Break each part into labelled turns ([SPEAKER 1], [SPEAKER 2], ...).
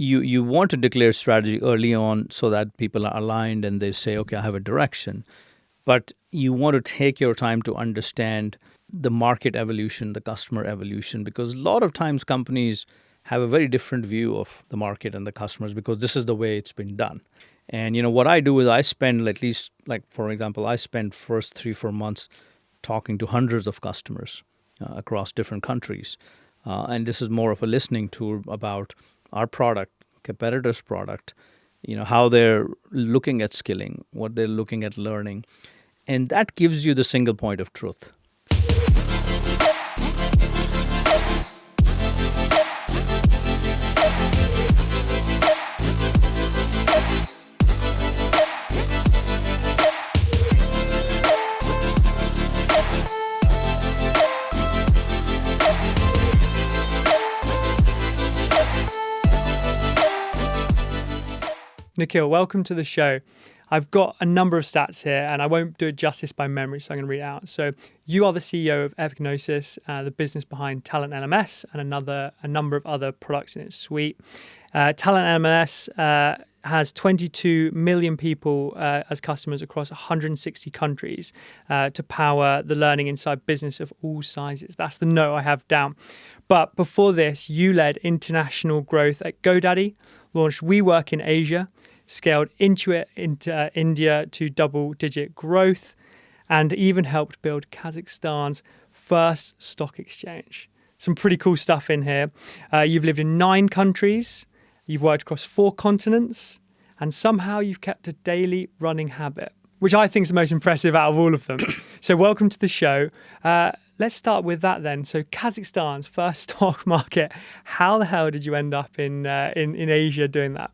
[SPEAKER 1] you want to declare strategy early on so that people are aligned and they say, okay, I have a direction. But you want to take your time to understand the market evolution, the customer evolution, because a lot of times companies have a very different view of the market and the customers because this is the way it's been done. And, what I do is I spend at least, like, for example, I spend first 3-4 months talking to hundreds of customers across different countries. And this is more of a listening tour about our product, competitors' product, how they're looking at skilling, what they're looking at learning. And that gives you the single point of truth.
[SPEAKER 2] Nikhil, welcome to the show. I've got a number of stats here and I won't do it justice by memory, so I'm going to read it out. So you are the CEO of Epignosis, the business behind TalentLMS and a number of other products in its suite. TalentLMS has 22 million people as customers across 160 countries to power the learning inside business of all sizes. That's the note I have down. But before this, you led international growth at GoDaddy, launched WeWork in Asia, scaled Intuit into India to double-digit growth, and even helped build Kazakhstan's first stock exchange. Some pretty cool stuff in here. You've lived in 9 countries, you've worked across 4 continents, and somehow you've kept a daily running habit, which I think is the most impressive out of all of them. So welcome to the show. Let's start with that then. So Kazakhstan's first stock market, how the hell did you end up in Asia doing that?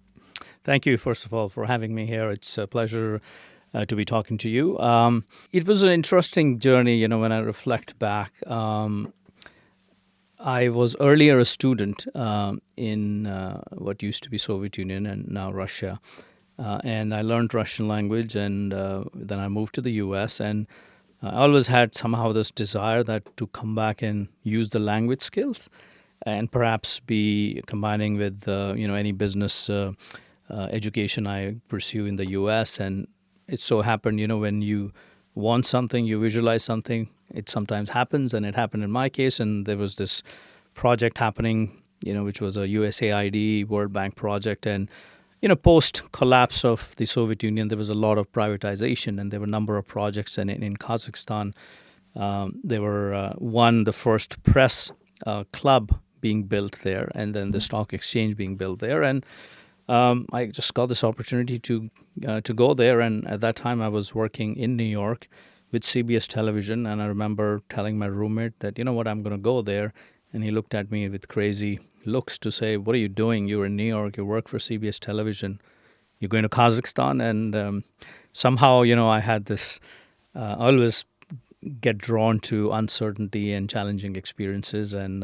[SPEAKER 1] Thank you, first of all, for having me here. It's a pleasure to be talking to you. It was an interesting journey, when I reflect back. I was earlier a student in what used to be Soviet Union and now Russia. And I learned Russian language, and then I moved to the US. And I always had somehow this desire to come back and use the language skills and perhaps be combining with, any business education I pursue in the US. And it so happened, when you want something, you visualize something, it sometimes happens. And it happened in my case. And there was this project happening, which was a USAID World Bank project. And post collapse of the Soviet Union, there was a lot of privatization, and there were a number of projects. And in Kazakhstan, there were the first press club being built there, and then the stock exchange being built there. And I just got this opportunity to go there. And at that time, I was working in New York with CBS Television, and I remember telling my roommate that, I'm going to go there. And he looked at me with crazy looks to say, what are you doing? You're in New York, you work for CBS Television, you're going to Kazakhstan. And somehow, I had this, I always get drawn to uncertainty and challenging experiences. And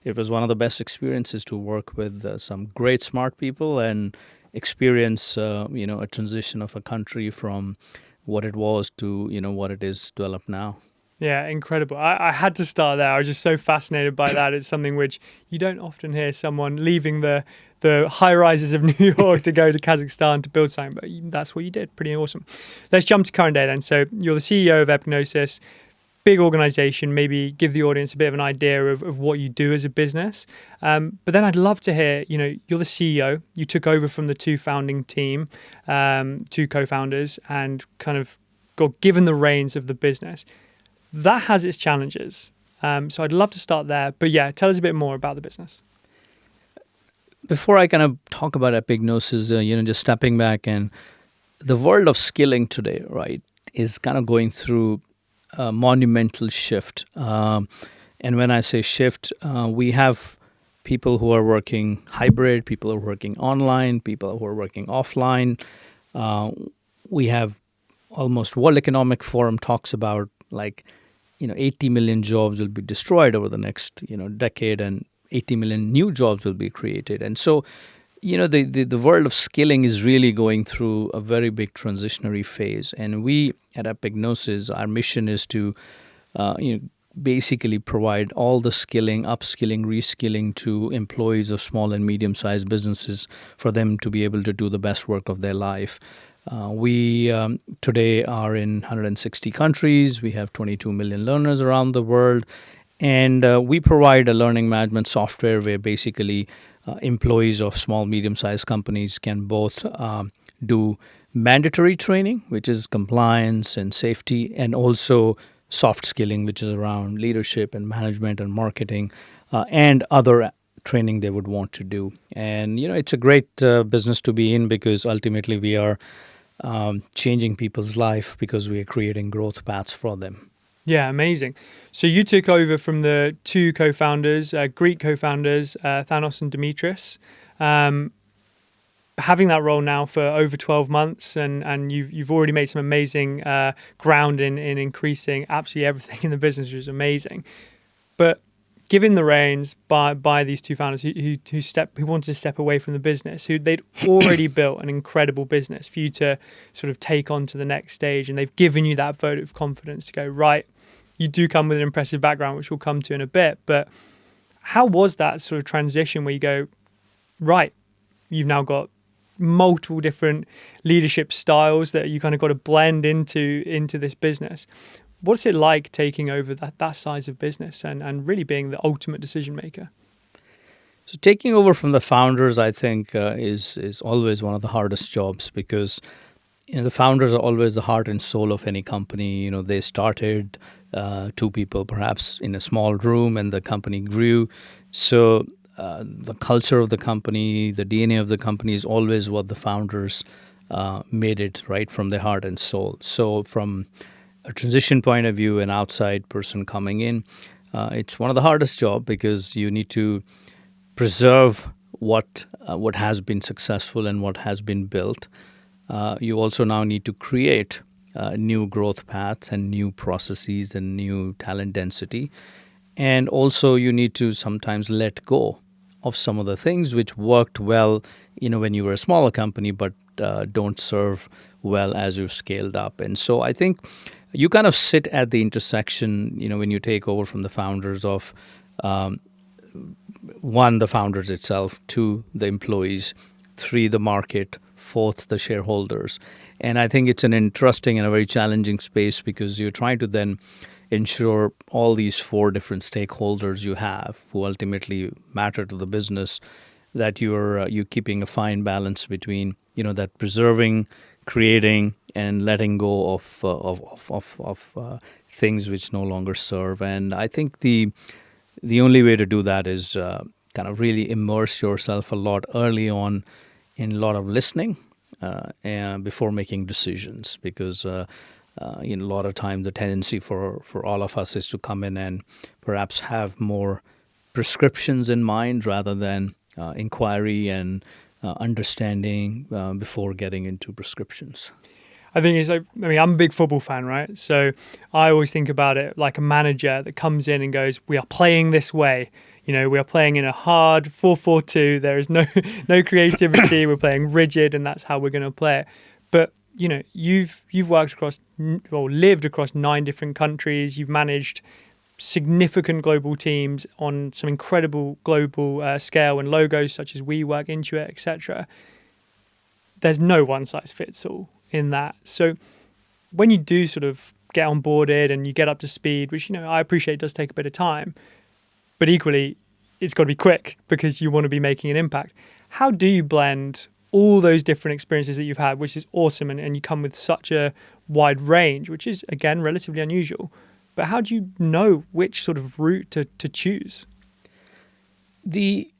[SPEAKER 1] it was one of the best experiences to work with some great, smart people and experience, a transition of a country from what it was to, what it is developed now.
[SPEAKER 2] Yeah, incredible. I had to start there. I was just so fascinated by that. It's something which you don't often hear someone leaving the high rises of New York to go to Kazakhstan to build something, but that's what you did. Pretty awesome. Let's jump to current day then. So you're the CEO of Epignosis, big organization. Maybe give the audience a bit of an idea of what you do as a business. But then I'd love to hear, you're the CEO. You took over from the 2 founding team, 2 co-founders, and kind of got given the reins of the business. That has its challenges. So I'd love to start there. But yeah, tell us a bit more about the business.
[SPEAKER 1] Before I kind of talk about Epignosis, just stepping back, and the world of skilling today, right, is kind of going through a monumental shift. And when I say shift, we have people who are working hybrid, people who are working online, people who are working offline. We have almost World Economic Forum talks about 80 million jobs will be destroyed over the next, decade, and 80 million new jobs will be created. And so, the world of skilling is really going through a very big transitionary phase. And we at Epignosis, our mission is to, basically provide all the skilling, upskilling, reskilling to employees of small and medium-sized businesses for them to be able to do the best work of their life. We today are in 160 countries. We have 22 million learners around the world. And we provide a learning management software where basically employees of small, medium-sized companies can both do mandatory training, which is compliance and safety, and also soft skilling, which is around leadership and management and marketing, and other training they would want to do. And, it's a great business to be in because ultimately we are changing people's life because we are creating growth paths for them.
[SPEAKER 2] Yeah, amazing. So you took over from the two co-founders, Greek co-founders, Thanos and Dimitris. Having that role now for over 12 months, and you've already made some amazing ground in increasing absolutely everything in the business, which is amazing. But given the reins by these two founders who wanted to step away from the business, who they'd already built an incredible business for you to sort of take on to the next stage, and they've given you that vote of confidence to go, right, you do come with an impressive background, which we'll come to in a bit. But how was that sort of transition where you go, right, you've now got multiple different leadership styles that you kind of got to blend into this business? What's it like taking over that size of business and really being the ultimate decision maker?
[SPEAKER 1] So taking over from the founders, I think, is always one of the hardest jobs because the founders are always the heart and soul of any company. They started two people perhaps in a small room, and the company grew. So the culture of the company, the DNA of the company is always what the founders made it right from their heart and soul. So from a transition point of view, an outside person coming in, it's one of the hardest jobs because you need to preserve what has been successful and what has been built. You also now need to create new growth paths and new processes and new talent density. And also you need to sometimes let go of some of the things which worked well, when you were a smaller company, but don't serve well as you've scaled up. And so I think you kind of sit at the intersection, when you take over from the founders of, one, the founders itself, two, the employees, three, the market, fourth, the shareholders. And I think it's an interesting and a very challenging space because you're trying to then ensure all these four different stakeholders you have who ultimately matter to the business, that you're keeping a fine balance between, that preserving, creating, and letting go of things which no longer serve. And I think the only way to do that is kind of really immerse yourself a lot early on in a lot of listening and before making decisions, because a lot of times the tendency for all of us is to come in and perhaps have more prescriptions in mind rather than inquiry and understanding before getting into prescriptions.
[SPEAKER 2] I think it's I'm a big football fan, right? So I always think about it like a manager that comes in and goes, we are playing this way. We are playing in a hard 4-4-2. There is no creativity. We're playing rigid, and that's how we're going to play it. But you've worked across or lived across 9 different countries. You've managed significant global teams on some incredible global scale and logos such as WeWork, Intuit, etc. There's no one size fits all in that. So when you do sort of get onboarded and you get up to speed, which I appreciate does take a bit of time, but equally it's got to be quick because you want to be making an impact. How do you blend all those different experiences that you've had, which is awesome, and you come with such a wide range, which is again relatively unusual, but how do you know which sort of route to choose?
[SPEAKER 1] The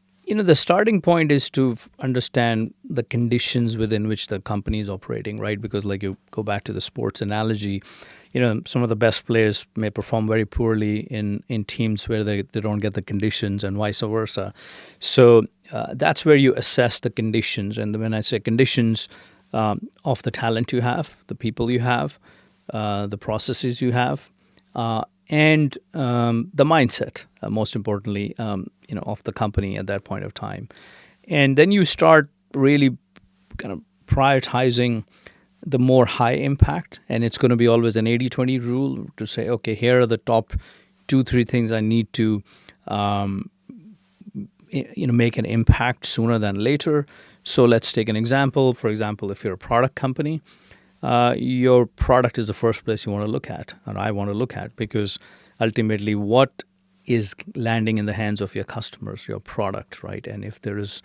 [SPEAKER 1] starting point is to understand the conditions within which the company is operating, right? Because like you go back to the sports analogy, some of the best players may perform very poorly in teams where they don't get the conditions and vice versa. So that's where you assess the conditions. And when I say conditions, of the talent you have, the people you have, the processes you have, and the mindset, most importantly, of the company at that point of time. And then you start really kind of prioritizing the more high impact, and it's going to be always an 80-20 rule to say, okay, here are the top 2-3 things I need to make an impact sooner than later. So let's take an example. For example, if you're a product company, your product is the first place you want to look at, or I want to look at, because ultimately what is landing in the hands of your customers, your product, right? And if there is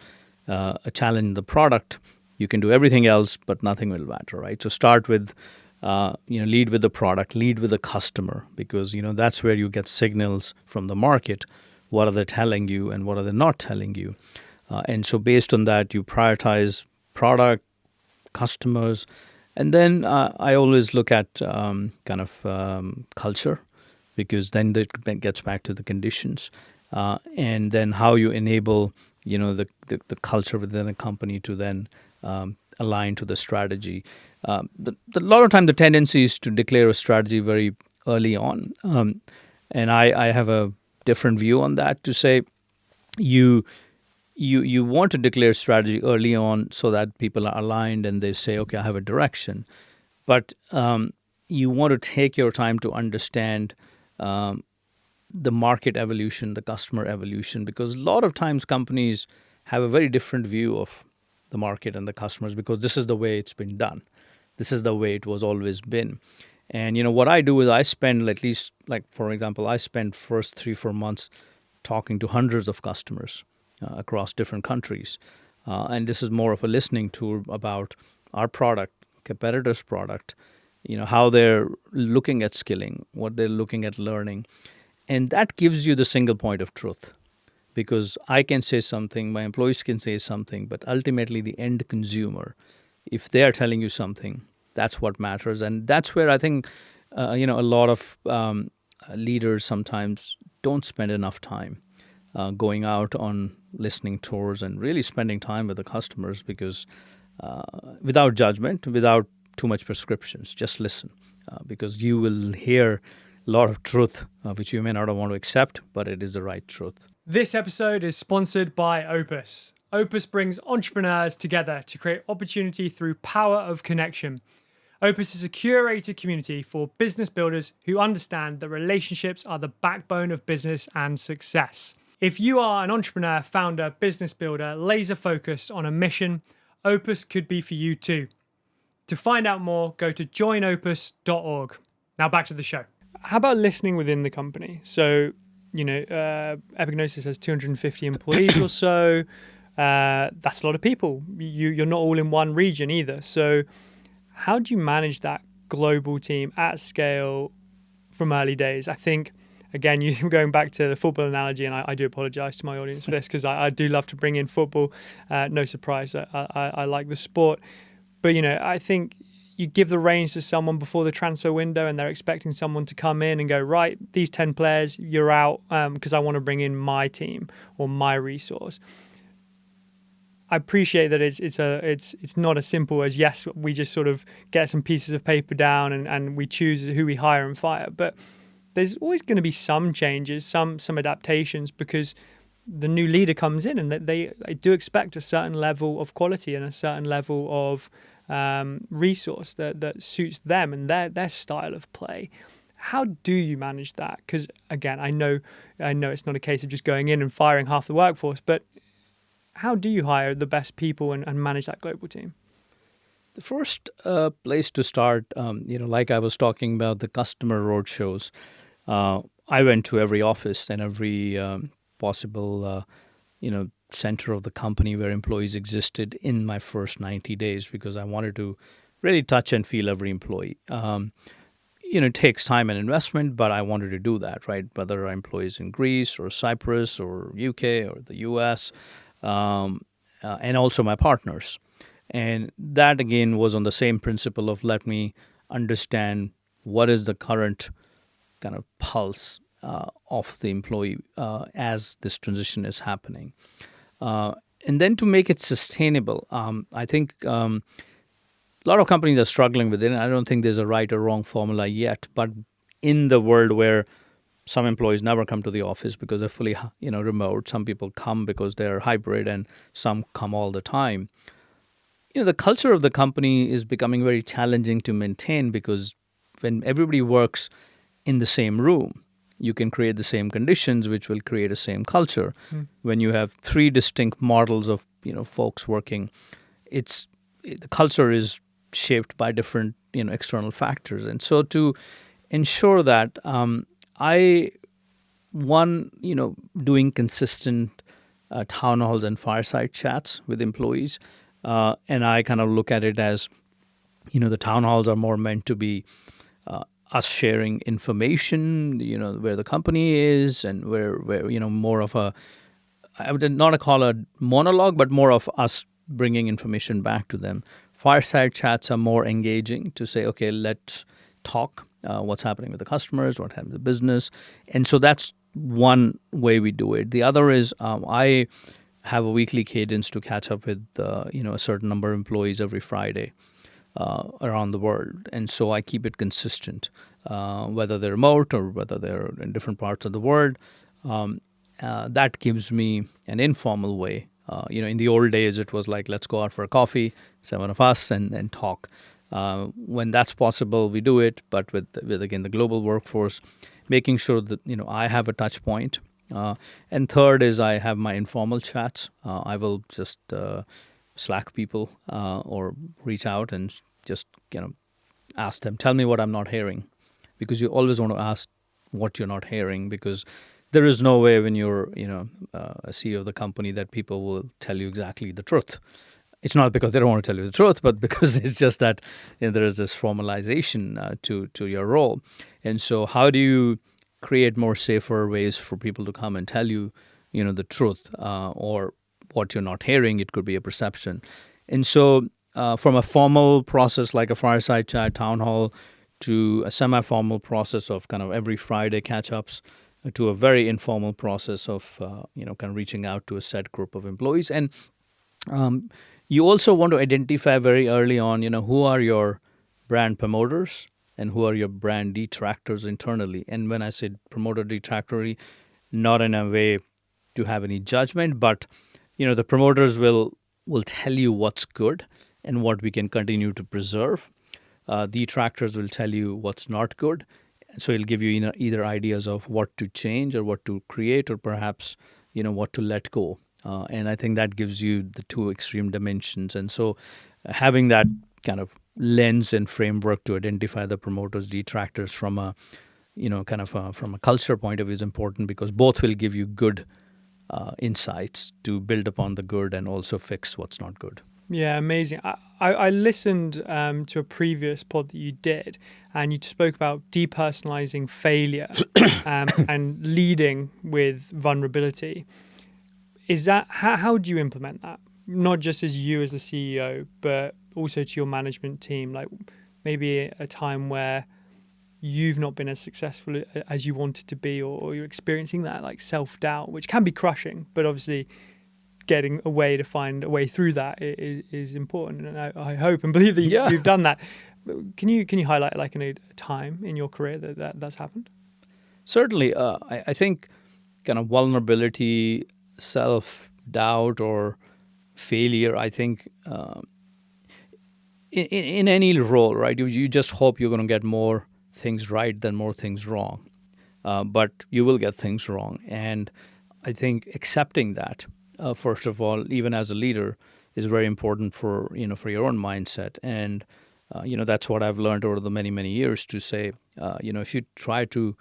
[SPEAKER 1] a challenge in the product, you can do everything else, but nothing will matter, right? So start with, lead with the product, lead with the customer, because, that's where you get signals from the market. What are they telling you and what are they not telling you? And so based on that, you prioritize product, customers, and then I always look at culture, because then that gets back to the conditions, and then how you enable, the culture within a company to then align to the strategy. A lot of time the tendency is to declare a strategy very early on, and I have a different view on that, to say you want to declare strategy early on so that people are aligned and they say, okay, I have a direction. But you want to take your time to understand the market evolution, the customer evolution, because a lot of times companies have a very different view of the market and the customers, because this is the way it's been done. This is the way it was always been. And, what I do is I spend at least, for example, I spend first 3-4 months talking to hundreds of customers across different countries. And this is more of a listening tour about our product, competitors' product, how they're looking at skilling, what they're looking at learning. And that gives you the single point of truth, because I can say something, my employees can say something, but ultimately the end consumer, if they are telling you something, that's what matters. And that's where I think, a lot of leaders sometimes don't spend enough time going out on listening tours and really spending time with the customers, because without judgment, without too much prescriptions, just listen, because you will hear a lot of truth, which you may not want to accept, but it is the right truth.
[SPEAKER 2] This episode is sponsored by Opus. Opus brings entrepreneurs together to create opportunity through power of connection. Opus is a curated community for business builders who understand that relationships are the backbone of business and success. If you are an entrepreneur, founder, business builder, laser focused on a mission, Opus could be for you too. To find out more, go to joinopus.org. Now back to the show. How about listening within the company? So, Epignosis has 250 employees or so. That's a lot of people. You're not all in one region either. So how do you manage that global team at scale from early days? I think, again, you going back to the football analogy, and I do apologize to my audience for this, because I do love to bring in football. No surprise, I like the sport. But, I think you give the reins to someone before the transfer window and they're expecting someone to come in and go, right, these 10 players, you're out because I want to bring in my team or my resource. I appreciate that it's not as simple as, yes, we just sort of get some pieces of paper down and we choose who we hire and fire. But there's always going to be some changes, some adaptations, because the new leader comes in and they do expect a certain level of quality and a certain level of resource that suits them and their style of play. How do you manage that? Because again, I know it's not a case of just going in and firing half the workforce, but how do you hire the best people and manage that global team?
[SPEAKER 1] The first place to start, like I was talking about the customer roadshows, I went to every office and every possible, center of the company where employees existed in my first 90 days, because I wanted to really touch and feel every employee. It takes time and investment, but I wanted to do that, right? Whether our employees in Greece or Cyprus or UK or the US, and also my partners. And that, again, was on the same principle of let me understand what is the current kind of pulse of the employee as this transition is happening. And then to make it sustainable, I think a lot of companies are struggling with it. And I don't think there's a right or wrong formula yet. But in the world where some employees never come to the office because they're fully, remote, some people come because they're hybrid, and some come all the time. The culture of the company is becoming very challenging to maintain, because when everybody works in the same room, you can create the same conditions, which will create a same culture. When you have three distinct models of folks working, the culture is shaped by different external factors. And so to ensure that, doing consistent town halls and fireside chats with employees, and I kind of look at it as the town halls are more meant to be us sharing information, where the company is, and where more of I would not call a monologue, but more of us bringing information back to them. Fireside chats are more engaging to say, okay, let's talk what's happening with the customers, what happened with the business. And so that's one way we do it. The other is I have a weekly cadence to catch up with a certain number of employees every Friday around the world. And so I keep it consistent, whether they're remote or whether they're in different parts of the world. That gives me an informal way. In the old days, it was like, let's go out for a coffee, 7 of us, and talk. When that's possible, we do it. But with again, the global workforce, making sure that, I have a touch point. And third is I have my informal chats. I will just Slack people or reach out and just ask them, tell me what I'm not hearing, because you always want to ask what you're not hearing, because there is no way when you're a CEO of the company that people will tell you exactly the truth. It's not because they don't want to tell you the truth, but because it's just that there is this formalization to your role. And so how do you create more safer ways for people to come and tell you the truth or what you're not hearing? It could be a perception. And so from a formal process like a fireside chat, town hall, to a semi-formal process of kind of every Friday catch-ups, to a very informal process of kind of reaching out to a set group of employees. And you also want to identify very early on, who are your brand promoters and who are your brand detractors internally. And when I say promoter detractory, not in a way to have any judgment, but the promoters will tell you what's good and what we can continue to preserve. Detractors will tell you what's not good. So it'll give you either ideas of what to change or what to create, or perhaps what to let go. And I think that gives you the two extreme dimensions. And so having that kind of lens and framework to identify the promoters, detractors from a from a culture point of view is important, because both will give you good insights to build upon the good and also fix what's not good.
[SPEAKER 2] Yeah, amazing. I listened to a previous pod that you did, and you spoke about depersonalizing failure and leading with vulnerability. Is that how do you implement that? Not just as you as the CEO, but also to your management team. Like maybe a time where you've not been as successful as you wanted to be, or you're experiencing that like self-doubt, which can be crushing, but obviously getting a way to find a way through that is important, and I hope and believe that you've done that. Can you highlight like a time in your career that's happened?
[SPEAKER 1] Certainly, I think kind of vulnerability, self-doubt, or failure. I think in any role, right? You just hope you're going to get more things right than more things wrong, but you will get things wrong, and I think accepting that. First of all, even as a leader, is very important for your own mindset, and that's what I've learned over the many years to say, if you try to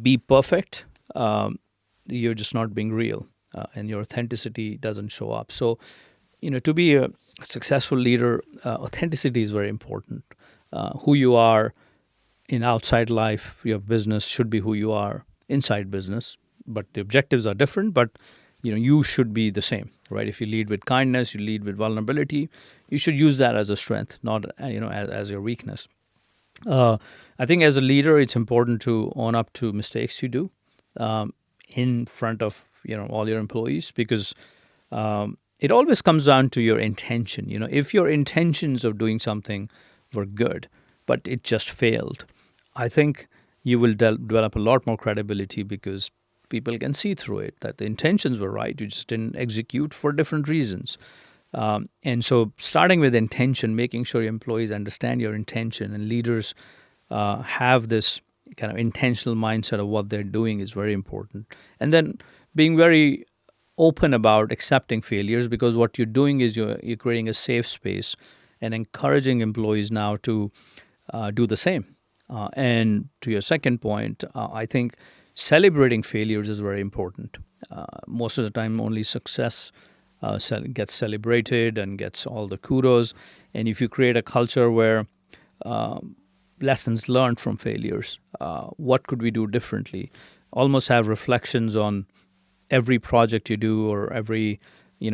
[SPEAKER 1] be perfect, you're just not being real, and your authenticity doesn't show up. So, to be a successful leader, authenticity is very important. Who you are in outside life, your business should be who you are inside business, but the objectives are different, but you should be the same, right? If you lead with kindness, you lead with vulnerability, you should use that as a strength, not as your weakness. I think as a leader, it's important to own up to mistakes you do in front of all your employees, because it always comes down to your intention. If your intentions of doing something were good, but it just failed, I think you will develop a lot more credibility, because people can see through it that the intentions were right, you just didn't execute for different reasons. And so starting with intention, making sure your employees understand your intention, and leaders have this kind of intentional mindset of what they're doing is very important. And then being very open about accepting failures, because what you're doing is you're creating a safe space and encouraging employees now to do the same. And to your second point, I think celebrating failures is very important. Most of the time, only success gets celebrated and gets all the kudos. And if you create a culture where lessons learned from failures, what could we do differently? Almost have reflections on every project you do or every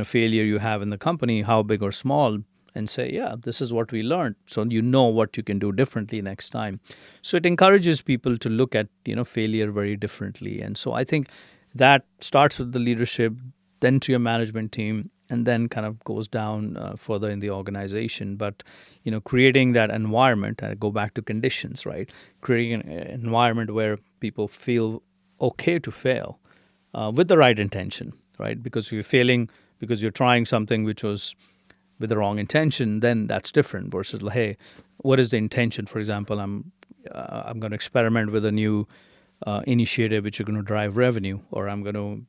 [SPEAKER 1] failure you have in the company, how big or small, and say, yeah, this is what we learned. So you know what you can do differently next time. So it encourages people to look at failure very differently. And so I think that starts with the leadership, then to your management team, and then kind of goes down further in the organization. But creating that environment, I go back to conditions, right? Creating an environment where people feel okay to fail with the right intention, right? Because if you're failing because you're trying something which was with the wrong intention, then that's different versus, hey, what is the intention? For example, I'm going to experiment with a new initiative which is going to drive revenue, or I'm going to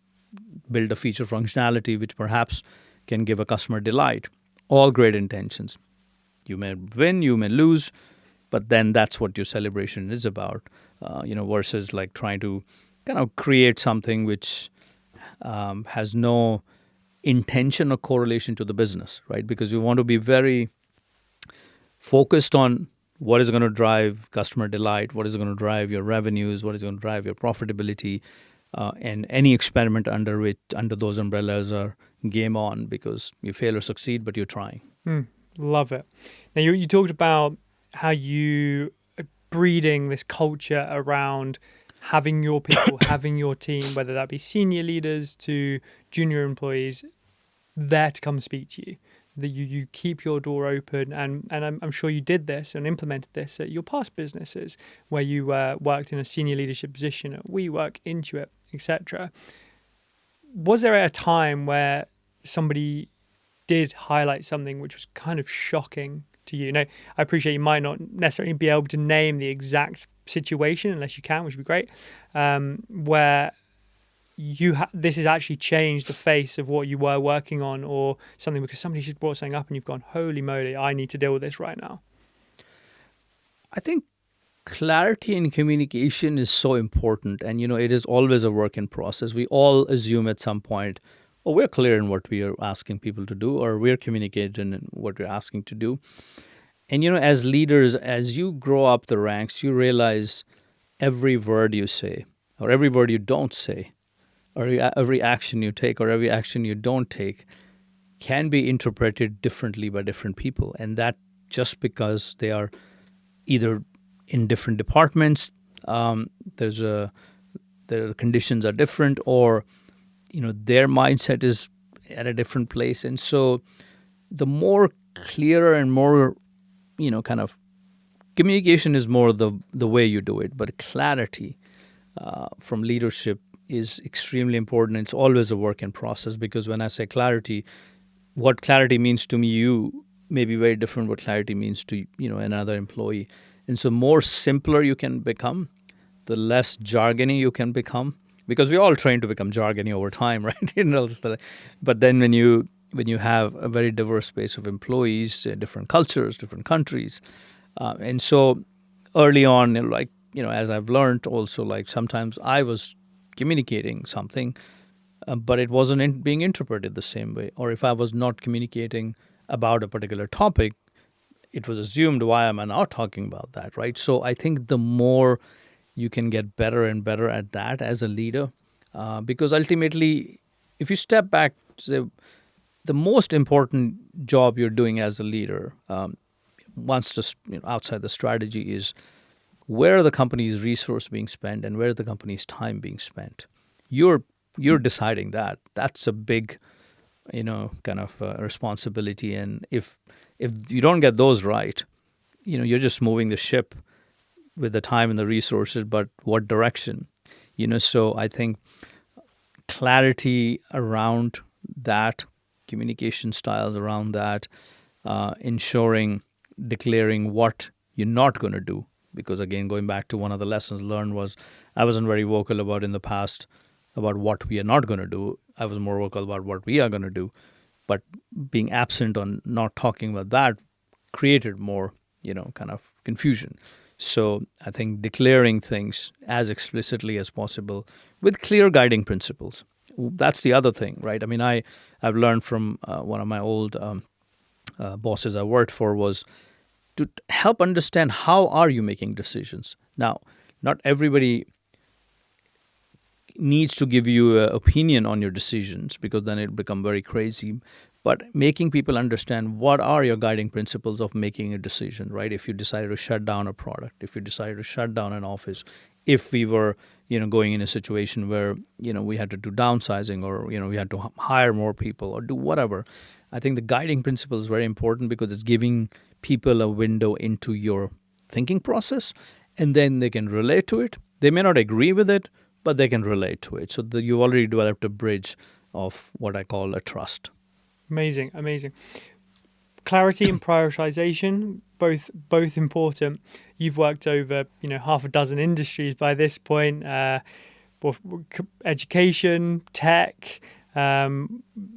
[SPEAKER 1] build a feature functionality which perhaps can give a customer delight. All great intentions. You may win, you may lose, but then that's what your celebration is about, versus like trying to kind of create something which has no intention or correlation to the business, right? Because you want to be very focused on what is going to drive customer delight, what is going to drive your revenues, what is going to drive your profitability, and any experiment under those umbrellas are game on, because you fail or succeed, but you're trying.
[SPEAKER 2] Love it. Now you talked about how you are breeding this culture around having your people, having your team, whether that be senior leaders to junior employees, there to come speak to you. That you keep your door open, and I'm sure you did this and implemented this at your past businesses where you worked in a senior leadership position at WeWork, Intuit, etc. Was there a time where somebody did highlight something which was kind of shocking to you? Now, I appreciate you might not necessarily be able to name the exact situation unless you can, which would be great, where this has actually changed the face of what you were working on, or something because somebody just brought something up and you've gone, holy moly, I need to deal with this right now.
[SPEAKER 1] I think clarity in communication is so important, and it is always a work in process. We all assume at some point, we're clear in what we are asking people to do, or we're communicating in what we're asking to do. And as leaders, as you grow up the ranks, you realize every word you say or every word you don't say, or every action you take or every action you don't take can be interpreted differently by different people. And that just because they are either in different departments, the conditions are different, or their mindset is at a different place. And so the more clearer and more kind of communication is more the way you do it, but clarity from leadership is extremely important. It's always a work in process, because when I say clarity, what clarity means to me, you may be very different what clarity means to another employee. And so more simpler you can become, the less jargony you can become, because we're all trained to become jargony over time, right? But then when you have a very diverse base of employees, different cultures, different countries, and so early on, as I've learned also, sometimes I was communicating something, but it wasn't being interpreted the same way. Or if I was not communicating about a particular topic, it was assumed, why am I not talking about that, right? So I think the more you can get better and better at that as a leader, because ultimately, if you step back, say, the most important job you're doing as a leader, outside the strategy, is where are the company's resource being spent and where are the company's time being spent. You're deciding that. That's a big, kind of responsibility. And if you don't get those right, you're just moving the ship with the time and the resources, but what direction? So I think clarity around that, communication styles around that, declaring what you're not going to do, because again, going back to one of the lessons learned was I wasn't very vocal about in the past about what we are not going to do. I was more vocal about what we are going to do. But being absent on not talking about that created more, kind of confusion. So I think declaring things as explicitly as possible with clear guiding principles. That's the other thing, right? I mean, I've learned from one of my old bosses I worked for was to help understand how are you making decisions. Now, not everybody needs to give you an opinion on your decisions because then it become very crazy. But making people understand what are your guiding principles of making a decision, right? If you decided to shut down a product, if you decided to shut down an office, if we were, going in a situation where, we had to do downsizing or, we had to hire more people or do whatever. I think the guiding principle is very important because it's giving people a window into your thinking process, and then they can relate to it. They may not agree with it, but they can relate to it. So you've already developed a bridge of what I call a trust.
[SPEAKER 2] Amazing. Clarity and prioritization, both important. You've worked over, half a dozen industries by this point, education, tech,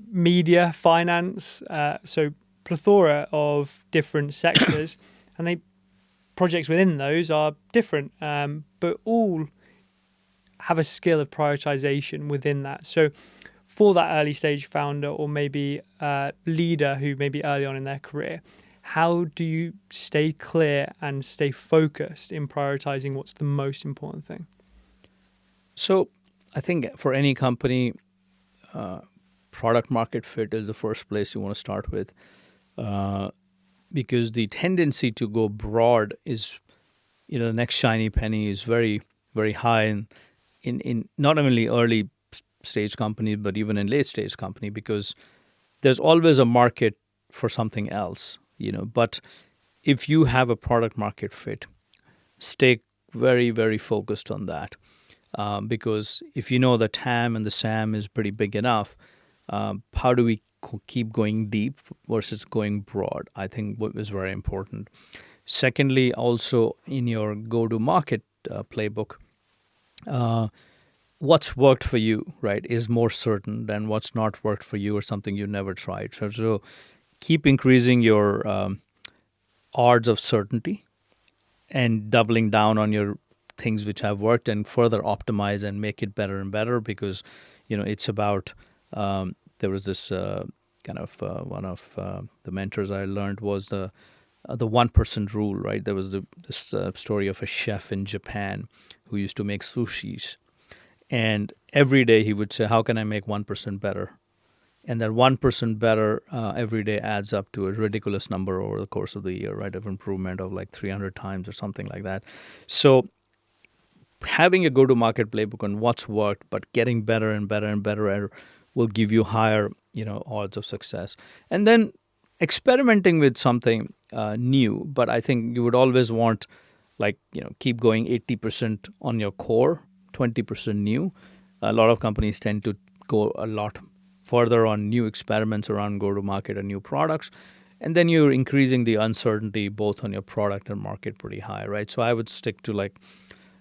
[SPEAKER 2] media, finance, so plethora of different sectors, and projects within those are different, but all have a skill of prioritization within that. So for that early stage founder or maybe leader who may be early on in their career, how do you stay clear and stay focused in prioritizing what's the most important thing?
[SPEAKER 1] So I think for any company, product market fit is the first place you want to start with, because the tendency to go broad is, the next shiny penny is very, very high in not only early stage company, but even in late stage company, because there's always a market for something else, but if you have a product market fit, stay very, very focused on that. Because if the TAM and the SAM is pretty big enough, how do we keep going deep versus going broad? I think what is very important. Secondly, also in your go-to-market playbook, what's worked for you, right, is more certain than what's not worked for you or something you never tried. So keep increasing your odds of certainty and doubling down on your things which have worked and further optimize and make it better and better, because, it's about, there was this one of the mentors I learned was the 1% rule, right? There was this story of a chef in Japan who used to make sushis. And every day he would say, how can I make 1% better? And that 1% better every day adds up to a ridiculous number over the course of the year, right? Of improvement of like 300 times or something like that. So having a go-to-market playbook on what's worked, but getting better and better and better will give you higher, odds of success. And then experimenting with something new. But I think you would always want, keep going 80% on your core, 20% new. A lot of companies tend to go a lot further on new experiments around go-to-market and new products. And then you're increasing the uncertainty both on your product and market pretty high, right? So I would stick to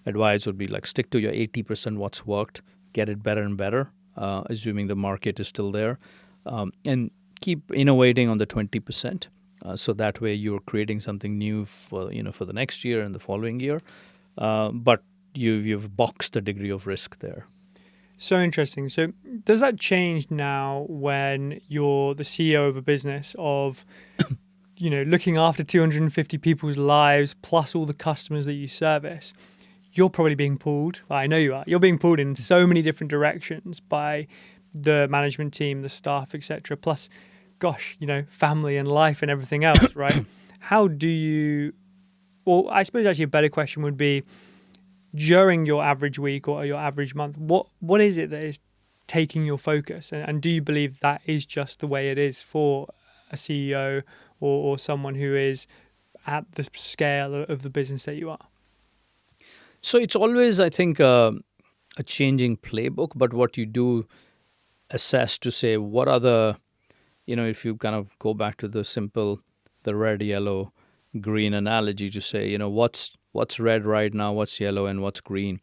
[SPEAKER 1] advice would be stick to your 80% what's worked, get it better and better, assuming the market is still there, and keep innovating on the 20%. So that way you're creating something new for the next year and the following year. But you've boxed the degree of risk there.
[SPEAKER 2] So interesting. So does that change now when you're the CEO of a business of, looking after 250 people's lives plus all the customers that you service? You're probably being pulled. Well, I know you are. You're being pulled in so many different directions by the management team, the staff, etc. Plus, gosh, family and life and everything else, right? How do you? Well, I suppose actually a better question would be, during your average week or your average month, what is it that is taking your focus? And do you believe that is just the way it is for a CEO or someone who is at the scale of the business that you are?
[SPEAKER 1] So it's always, I think, a changing playbook, but what you do assess to say what are the, if you kind of go back to the simple, the red, yellow, green analogy to say, what's what's red right now, what's yellow, and what's green.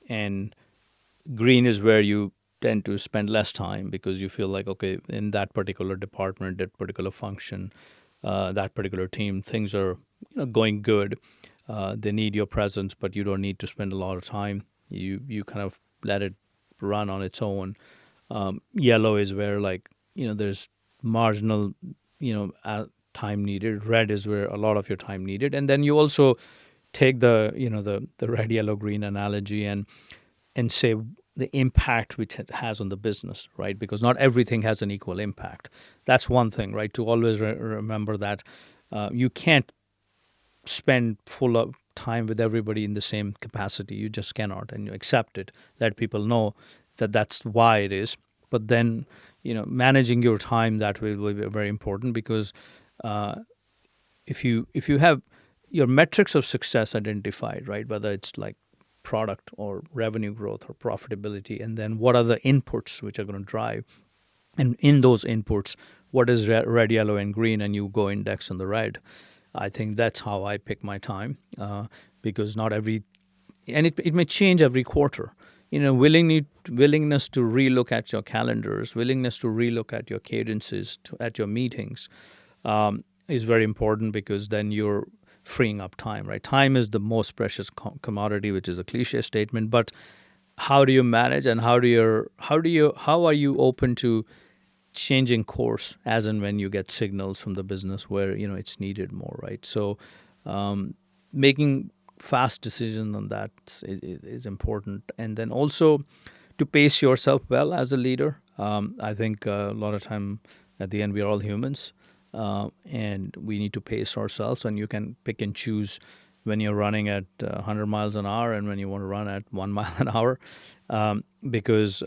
[SPEAKER 1] And green is where you tend to spend less time because you feel like, okay, in that particular department, that particular function, that particular team, things are going good. They need your presence, but you don't need to spend a lot of time. You kind of let it run on its own. Yellow is where like there's marginal time needed. Red is where a lot of your time needed, and then you also take the red, yellow, green analogy and say the impact which it has on the business, right? Because not everything has an equal impact. That's one thing, right? To always remember that you can't spend full of time with everybody in the same capacity. You just cannot, and you accept it. Let people know that that's why it is. But then, managing your time that way will be very important because if you have your metrics of success identified, right, whether it's like product or revenue growth or profitability, and then what are the inputs which are going to drive, and in those inputs, what is red, yellow, and green, and you go index on the red. I think that's how I pick my time because not every, and it may change every quarter. Willingness to relook at your calendars, willingness to relook at your cadences, at your meetings, is very important because then you're freeing up time, right? Time is the most precious commodity, which is a cliche statement, but how do you manage and how are you open to changing course as and when you get signals from the business where it's needed more, right? So making fast decisions on that is important, and then also to pace yourself well as a leader. I think a lot of time at the end we are all humans, and we need to pace ourselves, and you can pick and choose when you're running at 100 miles an hour and when you want to run at 1 mile an hour, because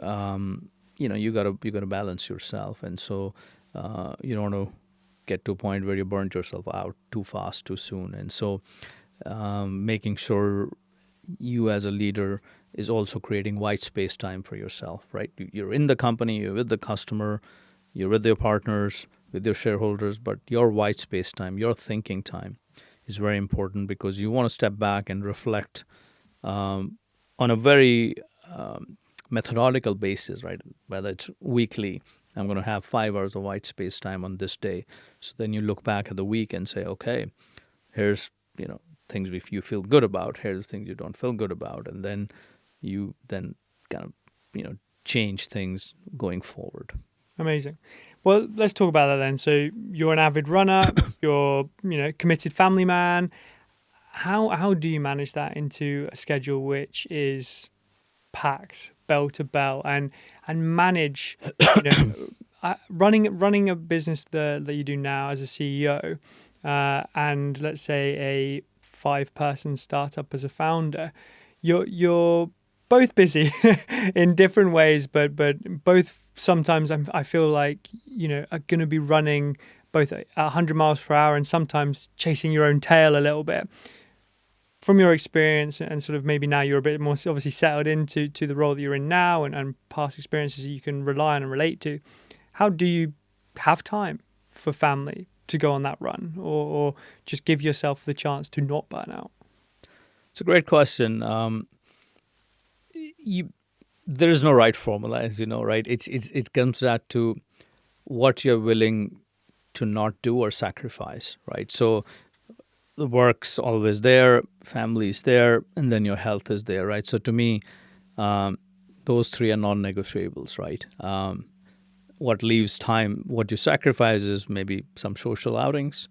[SPEAKER 1] you gotta balance yourself, and so you don't want to get to a point where you burnt yourself out too fast too soon. And so making sure you as a leader is also creating white space time for yourself, right? You're in the company, you're with the customer, you're with your partners, with your shareholders, but your white space time, your thinking time is very important because you want to step back and reflect on a very methodological basis, right? Whether it's weekly, I'm going to have 5 hours of white space time on this day. So then you look back at the week and say, okay, here's things you feel good about. Here's things you don't feel good about, and then you kind of change things going forward.
[SPEAKER 2] Amazing. Well, let's talk about that then. So you're an avid runner. You're committed family man. How do you manage that into a schedule which is packed bell to bell and manage running a business that you do now as a CEO and let's say a 5-person startup as a founder? You're both busy in different ways, but both sometimes I feel like are going to be running both at 100 miles per hour and sometimes chasing your own tail a little bit. From your experience and sort of maybe now you're a bit more obviously settled into the role that you're in now and past experiences that you can rely on and relate to, how do you have time for family to go on that run or just give yourself the chance to not burn out?
[SPEAKER 1] It's a great question. There is no right formula, as you know, right? It comes down to what you're willing to not do or sacrifice, right? So the work's always there, family's there, and then your health is there, right? So to me, those three are non-negotiables, right? What leaves time, what you sacrifice is maybe some social outings.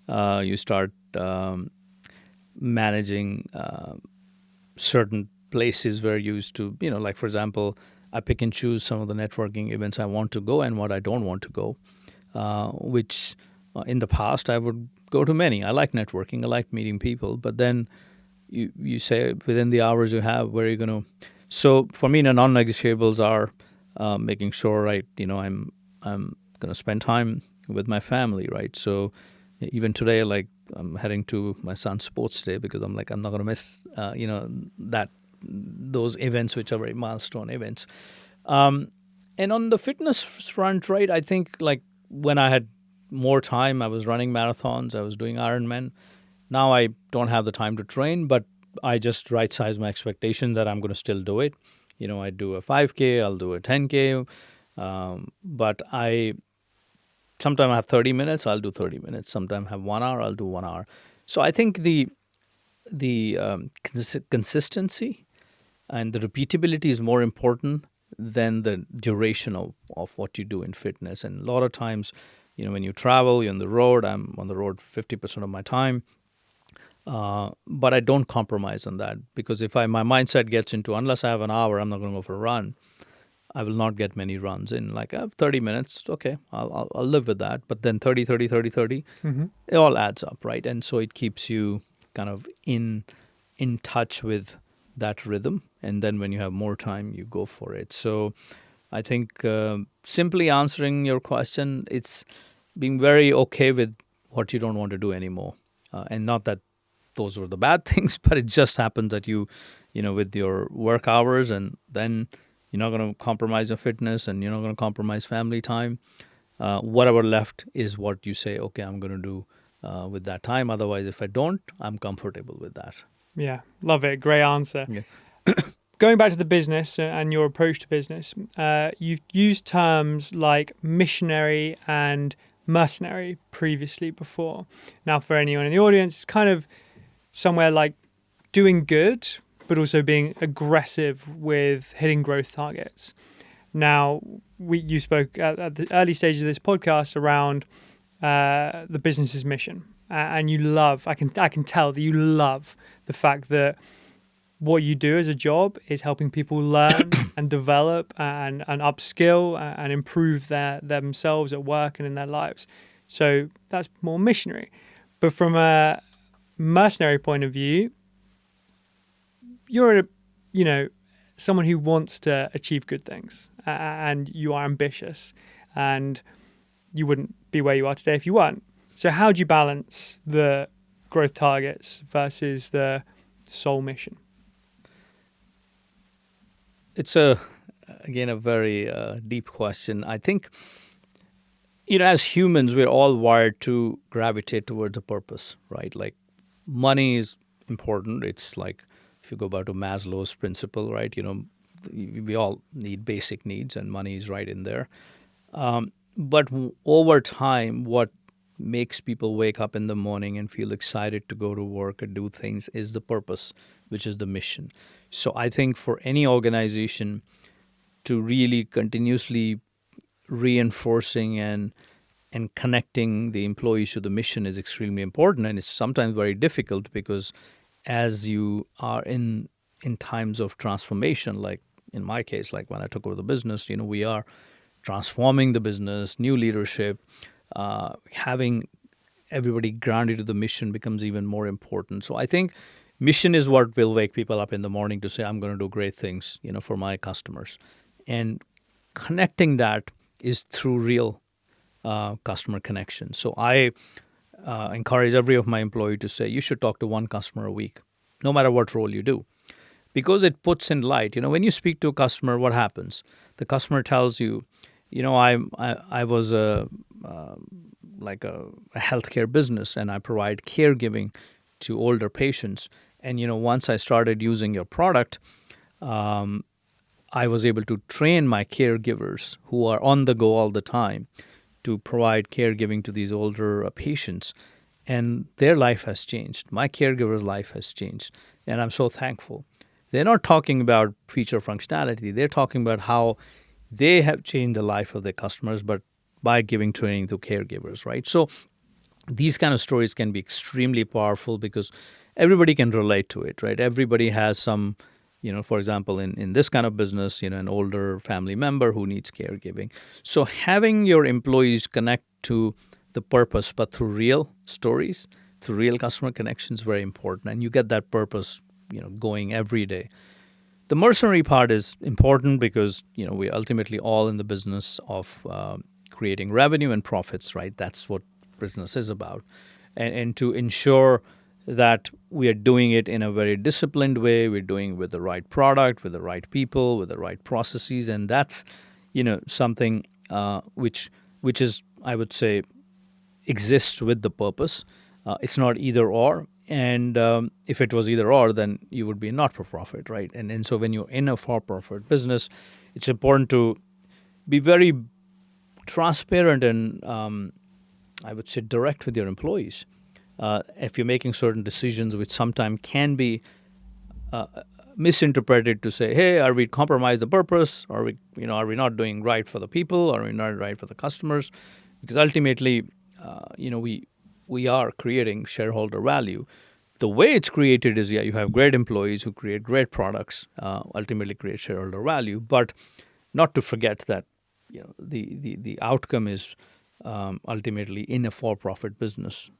[SPEAKER 1] You start managing certain places where you used to, like for example, I pick and choose some of the networking events I want to go and what I don't want to go, which in the past I would go to many. I like networking, I like meeting people, but then you say within the hours you have, where are you going to? So for me, the non-negotiables are making sure, right, I'm going to spend time with my family, right? So even today, like I'm heading to my son's sports day because I'm not going to miss, those events, which are very milestone events. And on the fitness front, right, I think like when I had more time, I was running marathons, I was doing Ironman. Now I don't have the time to train, but I just right size my expectations that I'm going to still do it. I do a 5K, I'll do a 10K, but sometimes I have 30 minutes, I'll do 30 minutes. Sometimes I have 1 hour, I'll do 1 hour. So I think the consistency and the repeatability is more important than the duration of what you do in fitness. And a lot of times, when you travel, you're on the road. I'm on the road 50% of my time. But I don't compromise on that, because if my mindset gets into, unless I have an hour, I'm not going to go for a run, I will not get many runs in. Like, I have 30 minutes, okay, I'll live with that. But then 30, 30, 30, 30, it all adds up, right? And so it keeps you kind of in touch with that rhythm. And then when you have more time, you go for it. So I think simply answering your question, it's being very okay with what you don't want to do anymore. And not that those were the bad things, but it just happens that with your work hours, and then you're not going to compromise your fitness, and you're not going to compromise family time. Whatever left is what you say, okay, I'm going to do with that time. Otherwise, if I don't, I'm comfortable with that.
[SPEAKER 2] Yeah, love it. Great answer.
[SPEAKER 1] Yeah.
[SPEAKER 2] Going back to the business and your approach to business, you've used terms like missionary and mercenary previously before. Now, for anyone in the audience, it's kind of somewhere like doing good, but also being aggressive with hitting growth targets. Now, you spoke at the early stages of this podcast around the business's mission, and you love. I can tell that you love the fact that what you do as a job is helping people learn and develop and upskill and improve themselves at work and in their lives. So that's more missionary. But from a mercenary point of view, you're someone who wants to achieve good things, and you are ambitious, and you wouldn't be where you are today if you weren't. So how do you balance the growth targets versus the soul mission?
[SPEAKER 1] It's again a very deep question. I think as humans, we're all wired to gravitate towards a purpose, right? Like, money is important. It's like, if you go back to Maslow's principle, right? We all need basic needs, and money is right in there. But over time, what makes people wake up in the morning and feel excited to go to work and do things is the purpose, which is the mission. So I think for any organization to really continuously reinforcing and connecting the employees to the mission is extremely important. And it's sometimes very difficult, because as you are in times of transformation, like in my case, like when I took over the business, we are transforming the business, new leadership, having everybody grounded to the mission becomes even more important. So I think mission is what will wake people up in the morning to say, I'm going to do great things, for my customers. And connecting that is through real customer connection. So I encourage every of my employee to say, you should talk to one customer a week, no matter what role you do, because it puts in light. When you speak to a customer, what happens? The customer tells you, I was a healthcare business, and I provide caregiving to older patients. And once I started using your product, I was able to train my caregivers who are on the go all the time to provide caregiving to these older patients. And their life has changed. My caregiver's life has changed. And I'm so thankful. They're not talking about feature functionality. They're talking about how they have changed the life of their customers, but by giving training to caregivers, right? So these kind of stories can be extremely powerful, because everybody can relate to it, right? Everybody has some, for example, in this kind of business, an older family member who needs caregiving. So having your employees connect to the purpose, but through real stories, through real customer connections, is very important. And you get that purpose, going every day. The mercenary part is important because, we're ultimately all in the business of creating revenue and profits, right? That's what business is about. And to ensure that we are doing it in a very disciplined way, we're doing it with the right product, with the right people, with the right processes. And that's, something which is, I would say, exists with the purpose. It's not either or. And if it was either or, then you would be not for profit, right? And so when you're in a for profit business, it's important to be very transparent and I would say direct with your employees. If you're making certain decisions, which sometimes can be misinterpreted to say, "Hey, are we compromise the purpose? Are we not doing right for the people? Are we not right for the customers?" Because ultimately, we are creating shareholder value. The way it's created is, you have great employees who create great products, ultimately create shareholder value, but not to forget that the outcome is ultimately in a for-profit business,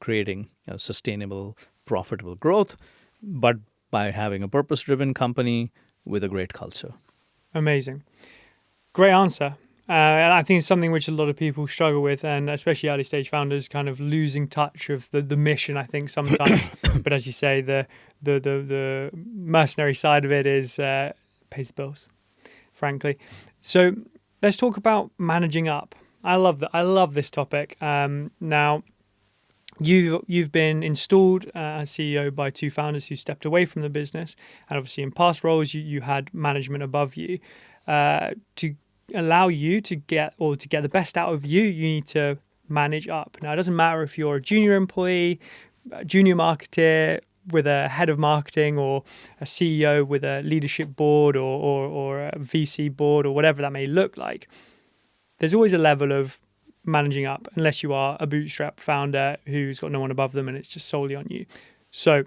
[SPEAKER 1] creating a sustainable, profitable growth, but by having a purpose-driven company with a great culture.
[SPEAKER 2] Amazing. Great answer. And I think it's something which a lot of people struggle with, and especially early stage founders kind of losing touch of the mission, I think, sometimes. But as you say, the mercenary side of it is pays the bills, frankly. So let's talk about managing up. I love this topic. Now, you've been installed as CEO by two founders who stepped away from the business, and obviously in past roles you had management above you. To allow you to get the best out of you, you need to manage up. Now, it doesn't matter if you're a junior employee, a junior marketer with a head of marketing, or a CEO with a leadership board, or a VC board, or whatever that may look like. There's always a level of managing up, unless you are a bootstrap founder who's got no one above them and it's just solely on you. So